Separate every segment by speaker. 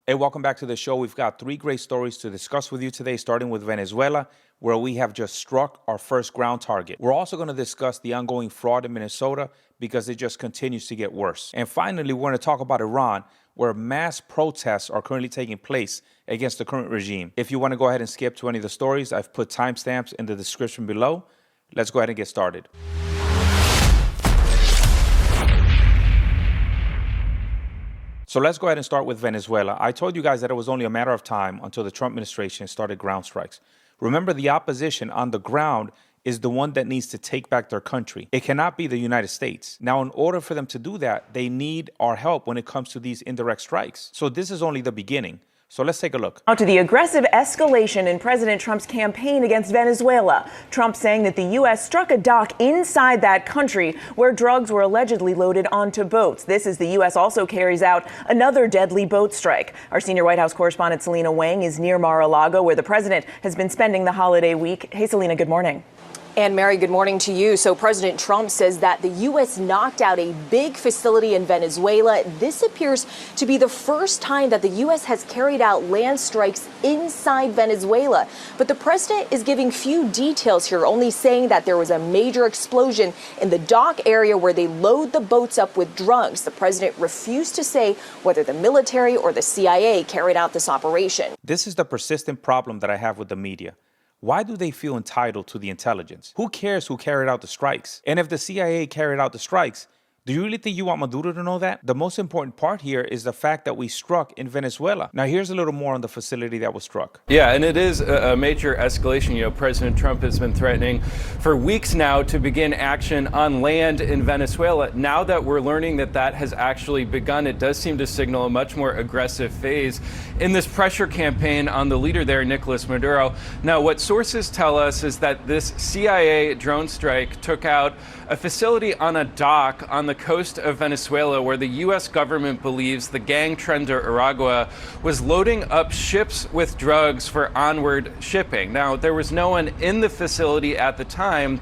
Speaker 1: Hey, welcome back to the show. We've got 3 great stories to discuss with you today, starting with Venezuela, where we have just struck our first ground target. We're also going to discuss the ongoing fraud in Minnesota because it just continues to get worse. And finally, we're going to talk about Iran, where mass protests are currently taking place against the current regime. If you want to go ahead and skip to any of the stories, I've put timestamps in the description below. Let's go ahead and get started. So let's go ahead and start with Venezuela. I told you guys that it was only a matter of time until the Trump administration started ground strikes. Remember, the opposition on the ground is the one that needs to take back their country. It cannot be the United States. Now, in order for them to do that, they need our help when it comes to these indirect strikes. So this is only the beginning. So let's take a look.
Speaker 2: Now to the aggressive escalation in President Trump's campaign against Venezuela. Trump saying that the U.S. struck a dock inside that country where drugs were allegedly loaded onto boats. This as the U.S. also carries out another deadly boat strike. Our senior White House correspondent Selena Wang is near Mar-a-Lago, where the president has been spending the holiday week. Hey, Selena, good morning.
Speaker 3: And Mary, good morning to you. So President Trump says that the U.S. knocked out a big facility in Venezuela. This appears to be the first time that the U.S. has carried out land strikes inside Venezuela. But the president is giving few details here, only saying that there was a major explosion in the dock area where they load the boats up with drugs. The president refused to say whether the military or the CIA carried out this operation.
Speaker 1: This is the persistent problem that I have with the media. Why do they feel entitled to the intelligence? Who cares who carried out the strikes? And if the CIA carried out the strikes, do you really think you want Maduro to know that? The most important part here is the fact that we struck in Venezuela. Now, here's a little more on the facility that was struck.
Speaker 4: Yeah, and it is a major escalation. You know, President Trump has been threatening for weeks now to begin action on land in Venezuela. Now that we're learning that that has actually begun, it does seem to signal a much more aggressive phase in this pressure campaign on the leader there, Nicolas Maduro. Now, what sources tell us is that this CIA drone strike took out a facility on a dock on the coast of Venezuela where the U.S. government believes the gang trender Aragua was loading up ships with drugs for onward shipping. Now, there was no one in the facility at the time,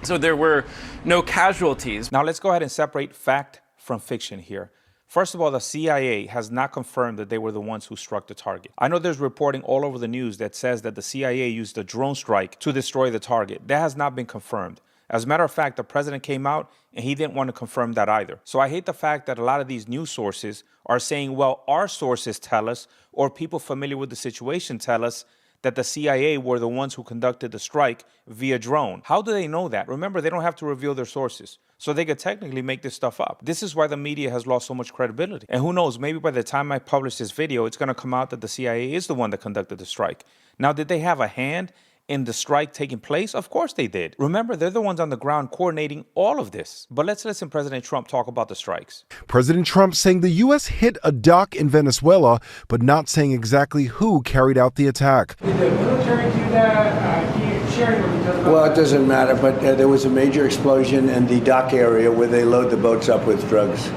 Speaker 4: so there were no casualties.
Speaker 1: Now, let's go ahead and separate fact from fiction here. First of all, the CIA has not confirmed that they were the ones who struck the target. I know there's reporting all over the news that says that the CIA used a drone strike to destroy the target. That has not been confirmed. As a matter of fact, the president came out and he didn't want to confirm that either. So I hate the fact that a lot of these news sources are saying, well, our sources tell us, or people familiar with the situation tell us, that the CIA were the ones who conducted the strike via drone. How do they know that? Remember, they don't have to reveal their sources, so they could technically make this stuff up. This is why the media has lost so much credibility. And who knows, maybe by the time I publish this video, it's going to come out that the CIA is the one that conducted the strike. Now, did they have a hand in the strike taking place? Of course they did. Remember, they're the ones on the ground coordinating all of this. But let's listen President Trump talk about the strikes.
Speaker 5: President Trump saying the U.S. hit a dock in Venezuela, but not saying exactly who carried out the attack.
Speaker 6: Did the military do that? Can you share what he does about
Speaker 7: Well, it doesn't matter, but there was a major explosion in the dock area where they load the boats up with drugs.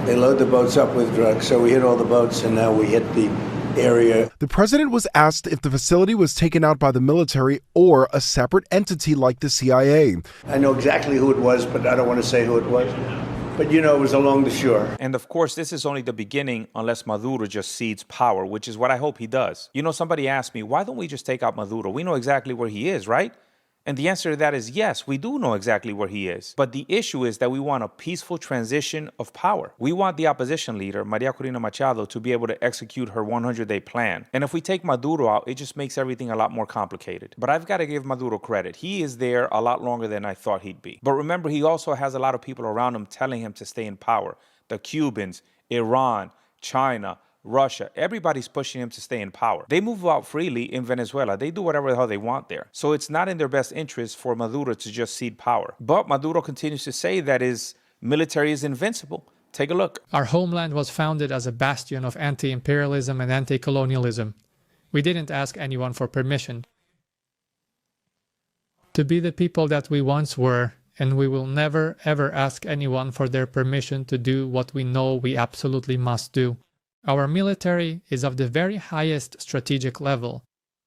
Speaker 7: They load the boats up with drugs, so we hit all the boats, and now we hit the area.
Speaker 5: The president was asked if the facility was taken out by the military or a separate entity like the CIA.
Speaker 7: I know exactly who it was, but I don't want to say who it was. But, you know, it was along the shore.
Speaker 1: And of course, this is only the beginning unless Maduro just cedes power, which is what I hope he does. You know, somebody asked me, why don't we just take out Maduro? We know exactly where he is, right? And the answer to that is yes, we do know exactly where he is. But the issue is that we want a peaceful transition of power. We want the opposition leader, Maria Corina Machado, to be able to execute her 100-day plan. And if we take Maduro out, it just makes everything a lot more complicated. But I've got to give Maduro credit. He is there a lot longer than I thought he'd be. But remember, he also has a lot of people around him telling him to stay in power. The Cubans, Iran, China, Russia, everybody's pushing him to stay in power. They move out freely in Venezuela. They do whatever the hell they want there. So it's not in their best interest for Maduro to just cede power. But Maduro continues to say that his military is invincible. Take a look.
Speaker 8: Our homeland was founded as a bastion of anti-imperialism and anti-colonialism. We didn't ask anyone for permission to be the people that we once were, and we will never ever ask anyone for their permission to do what we know we absolutely must do. Our military is of the very highest strategic level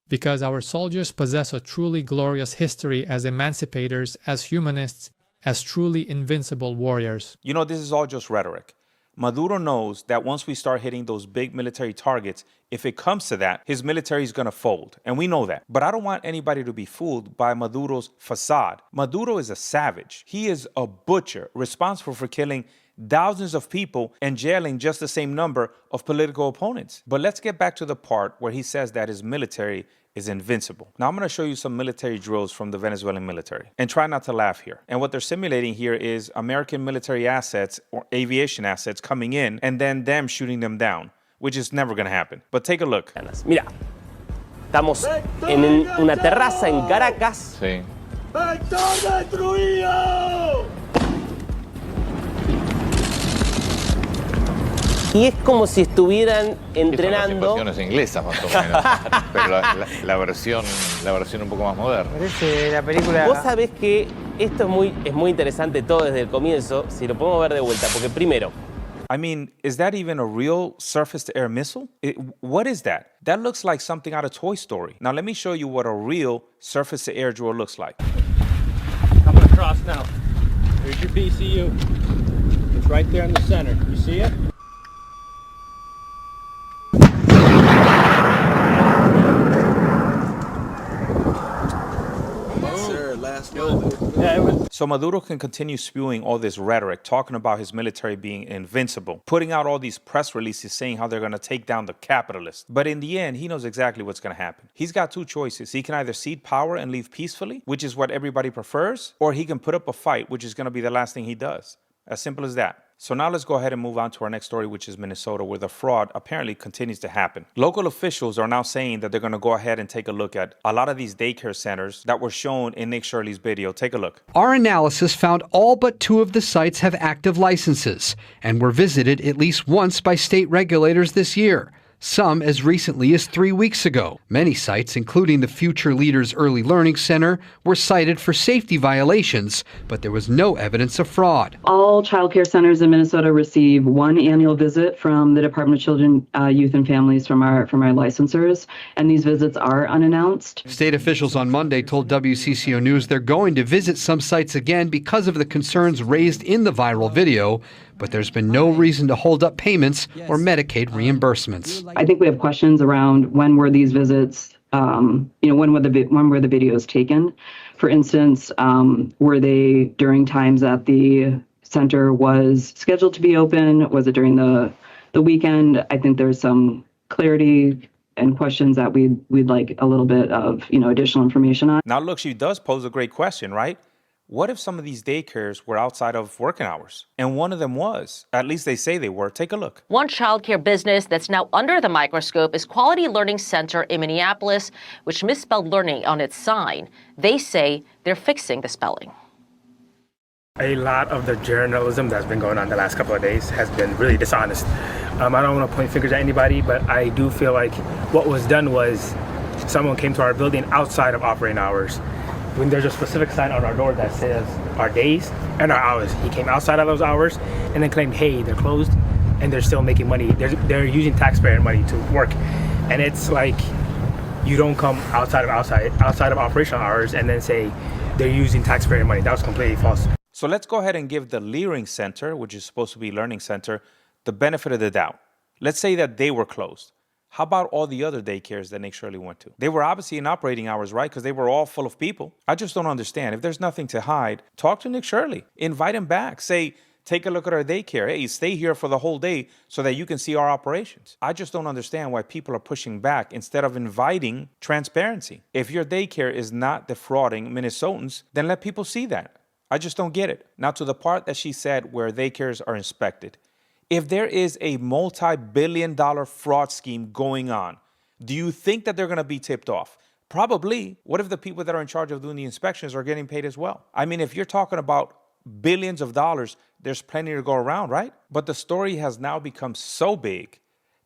Speaker 8: because our soldiers possess a truly glorious history as emancipators, as humanists, as truly invincible warriors.
Speaker 1: You know, this is all just rhetoric. Maduro knows that once we start hitting those big military targets, if it comes to that, his military is going to fold. And we know that. But I don't want anybody to be fooled by Maduro's facade. Maduro is a savage. He is a butcher responsible for killing thousands of people and jailing just the same number of political opponents. But let's get back to the part where he says that his military is invincible. Now I'm going to show you some military drills from the Venezuelan military. And try not to laugh here. And what they're simulating here is American military assets or aviation assets coming in and then them shooting them down, which is never going to happen. But take a look.
Speaker 9: Mira, estamos en una terraza en Caracas.
Speaker 10: Sí.
Speaker 9: ¡Vector destruido! Y es como si estuvieran entrenando.
Speaker 10: Son las invasiones inglesas más o menos, pero la versión un poco más moderna.
Speaker 6: Parece la película.
Speaker 9: Vos sabés que esto es muy interesante todo desde el comienzo, si lo podemos ver de vuelta, porque primero.
Speaker 1: I mean, is that even a real surface-to-air missile? What is that? That looks like something out of Toy Story. Now let me show you what a real surface-to-air drill looks like.
Speaker 6: Coming across now. Here's your BCU. It's right there in the center. You see it?
Speaker 1: So Maduro can continue spewing all this rhetoric, talking about his military being invincible, putting out all these press releases saying how they're going to take down the capitalists. But in the end, he knows exactly what's going to happen. He's got two choices. He can either cede power and leave peacefully, which is what everybody prefers, or he can put up a fight, which is going to be the last thing he does. As simple as that. So now let's go ahead and move on to our next story, which is Minnesota, where the fraud apparently continues to happen. Local officials are now saying that they're going to go ahead and take a look at a lot of these daycare centers that were shown in Nick Shirley's video. Take a look.
Speaker 11: Our analysis found all but 2 of the sites have active licenses and were visited at least once by state regulators this year. Some as recently as 3 weeks ago. Many sites, including the Future Leaders Early Learning Center, were cited for safety violations, but there was no evidence of fraud.
Speaker 12: All child care centers in Minnesota receive 1 annual visit from the Department of Children, Youth and Families from our licensors, and these visits are unannounced.
Speaker 11: State officials on Monday told WCCO News they're going to visit some sites again because of the concerns raised in the viral video, but there's been no reason to hold up payments or Medicaid reimbursements.
Speaker 12: I think we have questions around when were these visits, when were the videos taken? For instance, were they during times that the center was scheduled to be open? Was it during the weekend? I think there's some clarity and questions that we'd like a little bit of additional information on.
Speaker 1: Now look, she does pose a great question, right? What if some of these daycares were outside of working hours? And one of them was. At least they say they were. Take a look.
Speaker 13: One childcare business that's now under the microscope is Quality Learning Center in Minneapolis, which misspelled learning on its sign. They say they're fixing the spelling.
Speaker 6: A lot of the journalism that's been going on the last couple of days has been really dishonest. I don't want to point fingers at anybody, but I do feel like what was done was someone came to our building outside of operating hours. When there's a specific sign on our door that says our days and our hours. He came outside of those hours and then claimed, hey, they're closed and they're still making money. They're using taxpayer money to work. And it's like, you don't come outside of operational hours and then say they're using taxpayer money. That was completely false.
Speaker 1: So let's go ahead and give the Learning Center, which is supposed to be Learning Center, the benefit of the doubt. Let's say that they were closed. How about all the other daycares that Nick Shirley went to? They were obviously in operating hours, right? Because they were all full of people. I just don't understand. If there's nothing to hide, talk to Nick Shirley. Invite him back. Say, take a look at our daycare. Hey, stay here for the whole day so that you can see our operations. I just don't understand why people are pushing back instead of inviting transparency. If your daycare is not defrauding Minnesotans, then let people see that. I just don't get it. Now to the part that she said where daycares are inspected. If there is a multi-billion-dollar fraud scheme going on, do you think that they're going to be tipped off? Probably. What if the people that are in charge of doing the inspections are getting paid as well? I mean, if you're talking about billions of dollars, there's plenty to go around, right? But the story has now become so big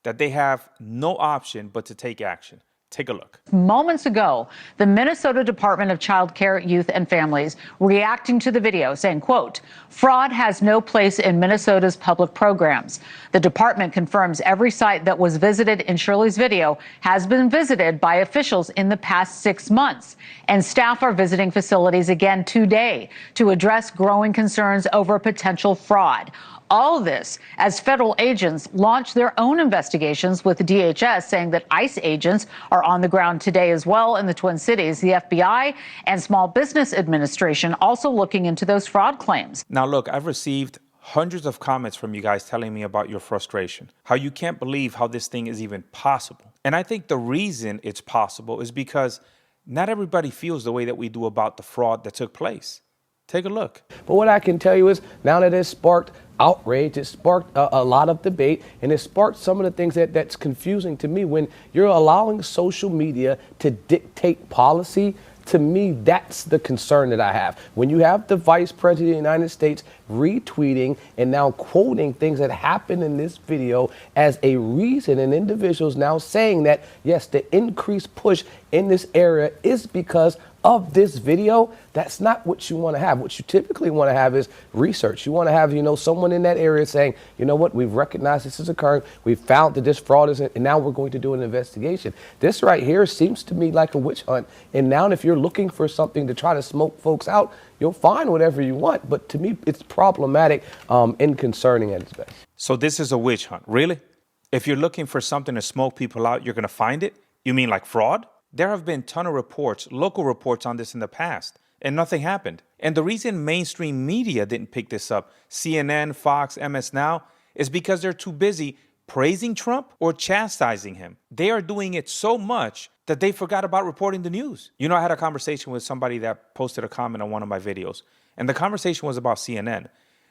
Speaker 1: that they have no option but to take action. Take a look.
Speaker 14: Moments ago, the Minnesota Department of Child Care, Youth and Families reacting to the video saying, quote, fraud has no place in Minnesota's public programs. The department confirms every site that was visited in Shirley's video has been visited by officials in the past 6 months. And staff are visiting facilities again today to address growing concerns over potential fraud. All of this as federal agents launch their own investigations, with the DHS saying that ICE agents are on the ground today as well in the Twin Cities. The FBI and Small Business Administration also looking into those fraud claims.
Speaker 1: Now, look, I've received hundreds of comments from you guys telling me about your frustration, how you can't believe how this thing is even possible. And I think the reason it's possible is because not everybody feels the way that we do about the fraud that took place. Take a look.
Speaker 15: But what I can tell you is now that it's sparked outrage, it sparked a lot of debate, and it sparked some of the things that's confusing to me. When you're allowing social media to dictate policy, to me, that's the concern that I have. When you have the Vice President of the United States retweeting and now quoting things that happened in this video as a reason, and individuals now saying that, yes, the increased push in this area is because of this video, that's not what you want to have. What you typically want to have is research. You want to have, someone in that area saying, you know what, we've recognized this is occurring. We've found that this fraud is, and now we're going to do an investigation. This right here seems to me like a witch hunt. And now if you're looking for something to try to smoke folks out, you'll find whatever you want. But to me, it's problematic and concerning at its best.
Speaker 1: So this is a witch hunt, really? If you're looking for something to smoke people out, you're going to find it? You mean like fraud? There have been a ton of reports, local reports on this in the past, and nothing happened. And the reason mainstream media didn't pick this up, CNN, Fox, MS Now, is because they're too busy praising Trump or chastising him. They are doing it so much that they forgot about reporting the news. I had a conversation with somebody that posted a comment on one of my videos, and the conversation was about CNN.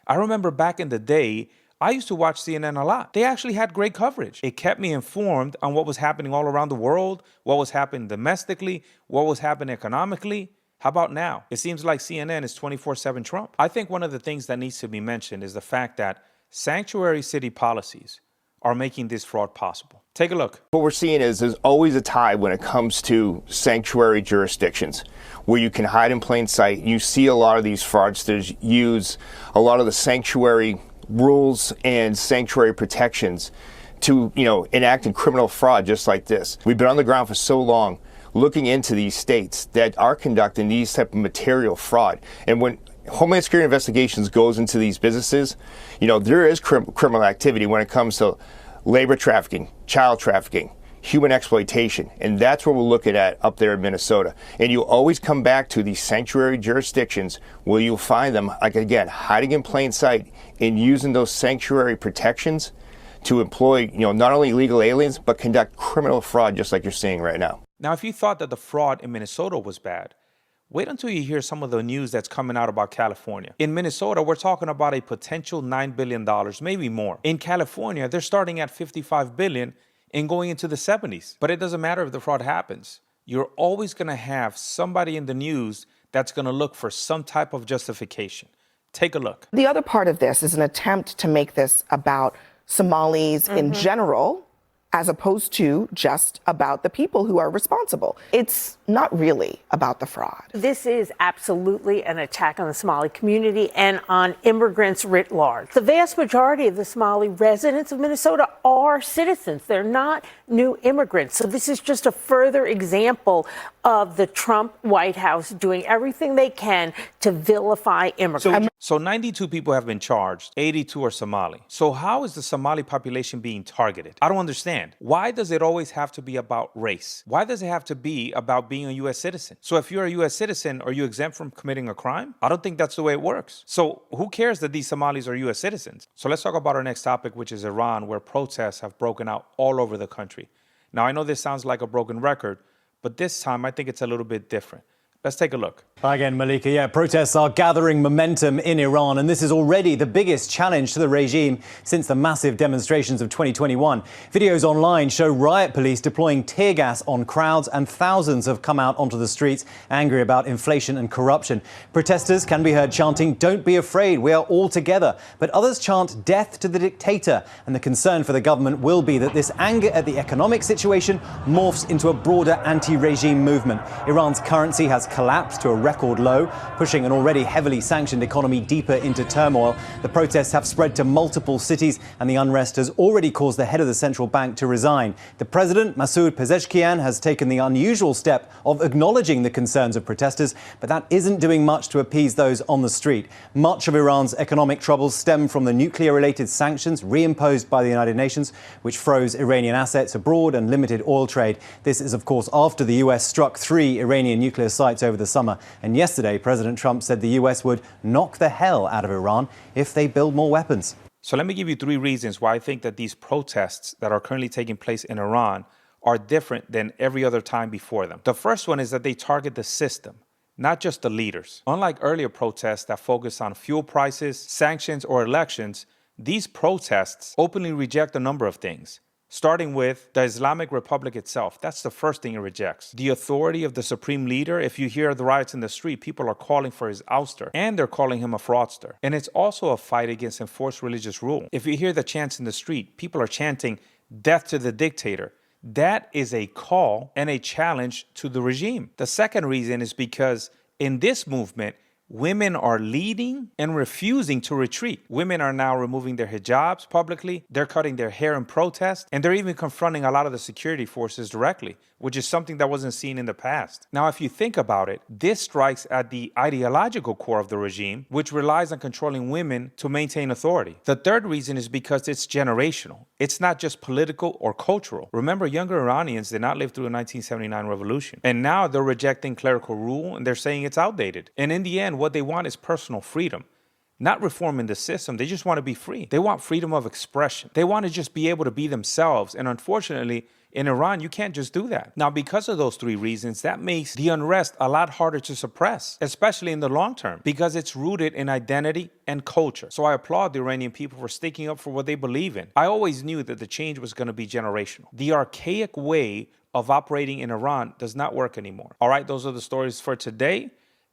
Speaker 1: I remember back in the day, I used to watch CNN a lot. They actually had great coverage. It kept me informed on what was happening all around the world, what was happening domestically, what was happening economically. How about now? It seems like CNN is 24/7 Trump. I think one of the things that needs to be mentioned is the fact that sanctuary city policies are making this fraud possible. Take a look.
Speaker 16: What we're seeing is there's always a tide when it comes to sanctuary jurisdictions where you can hide in plain sight. You see a lot of these fraudsters use a lot of the sanctuary rules and sanctuary protections to, enact criminal fraud just like this. We've been on the ground for so long looking into these states that are conducting these type of material fraud. And when Homeland Security Investigations goes into these businesses, there is criminal activity when it comes to labor trafficking, child trafficking, human exploitation. And that's what we're looking at up there in Minnesota. And you always come back to these sanctuary jurisdictions where you'll find them, like again, hiding in plain sight and using those sanctuary protections to employ, not only illegal aliens, but conduct criminal fraud just like you're seeing right now.
Speaker 1: Now, if you thought that the fraud in Minnesota was bad, wait until you hear some of the news that's coming out about California. In Minnesota, we're talking about a potential $9 billion, maybe more. In California, they're starting at $55 billion and going into the 70s. But it doesn't matter if the fraud happens. You're always going to have somebody in the news that's going to look for some type of justification. Take a look.
Speaker 17: The other part of this is an attempt to make this about Somalis in general, as opposed to just about the people who are responsible. It's not really about the fraud.
Speaker 18: This is absolutely an attack on the Somali community and on immigrants writ large. The vast majority of the Somali residents of Minnesota are citizens. They're not new immigrants. So this is just a further example of the Trump White House doing everything they can to vilify immigrants.
Speaker 1: So 92 people have been charged, 82 are Somali. So how is the Somali population being targeted? I don't understand. Why does it always have to be about race? Why does it have to be about being a U.S. citizen? So if you're a U.S. citizen, are you exempt from committing a crime? I don't think that's the way it works. So who cares that these Somalis are U.S. citizens? So let's talk about our next topic, which is Iran, where protests have broken out all over the country. Now, I know this sounds like a broken record, but this time I think it's a little bit different. Let's take a look.
Speaker 19: Again, Malika, protests are gathering momentum in Iran, and this is already the biggest challenge to the regime since the massive demonstrations of 2021. Videos online show riot police deploying tear gas on crowds, and thousands have come out onto the streets angry about inflation and corruption. Protesters can be heard chanting, "Don't be afraid, we are all together." But others chant death to the dictator, and the concern for the government will be that this anger at the economic situation morphs into a broader anti-regime movement. Iran's currency has collapsed to a record low, pushing an already heavily sanctioned economy deeper into turmoil. The protests have spread to multiple cities, and the unrest has already caused the head of the central bank to resign. The president, Masoud Pezeshkian, has taken the unusual step of acknowledging the concerns of protesters, but that isn't doing much to appease those on the street. Much of Iran's economic troubles stem from the nuclear-related sanctions reimposed by the United Nations, which froze Iranian assets abroad and limited oil trade. This is, of course, after the US struck 3 Iranian nuclear sites over the summer. And yesterday, President Trump said the US would knock the hell out of Iran if they build more weapons.
Speaker 1: So let me give you 3 reasons why I think that these protests that are currently taking place in Iran are different than every other time before them. The first one is that they target the system, not just the leaders. Unlike earlier protests that focus on fuel prices, sanctions, or elections, these protests openly reject a number of things, starting with the Islamic Republic itself. That's the first thing it rejects. The authority of the supreme leader. If you hear the riots in the street, people are calling for his ouster, and they're calling him a fraudster. And it's also a fight against enforced religious rule. If you hear the chants in the street, people are chanting, "Death to the dictator." That is a call and a challenge to the regime. The second reason is because in this movement, women are leading and refusing to retreat. Women are now removing their hijabs publicly. They're cutting their hair in protest. And they're even confronting a lot of the security forces directly, which is something that wasn't seen in the past. Now, if you think about it, this strikes at the ideological core of the regime, which relies on controlling women to maintain authority. The third reason is because it's generational. It's not just political or cultural. Remember, younger Iranians did not live through the 1979 revolution. And now they're rejecting clerical rule and they're saying it's outdated. And in the end, what they want is personal freedom. Not reforming the system. They just want to be free. They want freedom of expression. They want to just be able to be themselves. And unfortunately, in Iran, you can't just do that. Now, because of those 3 reasons, that makes the unrest a lot harder to suppress, especially in the long term, because it's rooted in identity and culture. So I applaud the Iranian people for sticking up for what they believe in. I always knew that the change was going to be generational. The archaic way of operating in Iran does not work anymore. All right, those are the stories for today.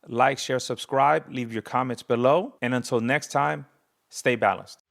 Speaker 1: Like, share, subscribe, leave your comments below. And until next time, stay balanced.